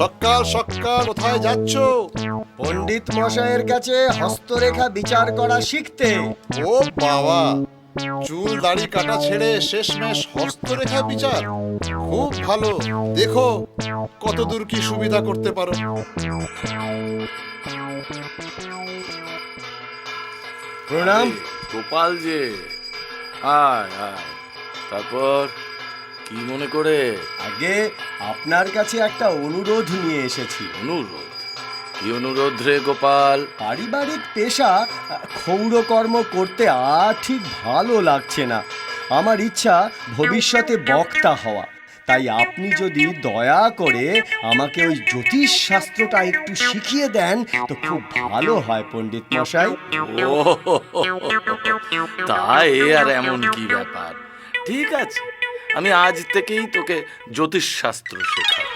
সকাল সকাল কোথায় যাচ্ছ? পণ্ডিত মশাইয়ের কাছে হস্তরেখা বিচার করা শিখতে। ও বাবা, চুল দাড়ি কাটা ছেড়ে শেষমেশ হস্তরেখা বিচার। খুব ভালো, দেখো কতদূর কি সুবিধা করতে পারো। প্রণাম। গোপাল যে, আয় আয়। তারপর কি মনে করে? আগে আপনার কাছে একটা অনুরোধ নিয়ে এসেছি। অনুরোধ? কি অনুরোধ রে গোপাল? পারিবারিক পেশা ক্ষৌরকর্ম করতে আর ঠিক ভালো লাগছে না। আমার ইচ্ছা ভবিষ্যতে বক্তা হওয়া। তাই আপনি যদি দয়া করে আমাকে ওই জ্যোতিষ শাস্ত্রটা একটু শিখিয়ে দেন তো খুব ভালো হয় পণ্ডিত মশাই। ও তাই আর এমন কি ব্যাপার? ঠিক আছে, আমি আজ থেকেই তোকে জ্যোতিষ শাস্ত্র শেখাবো।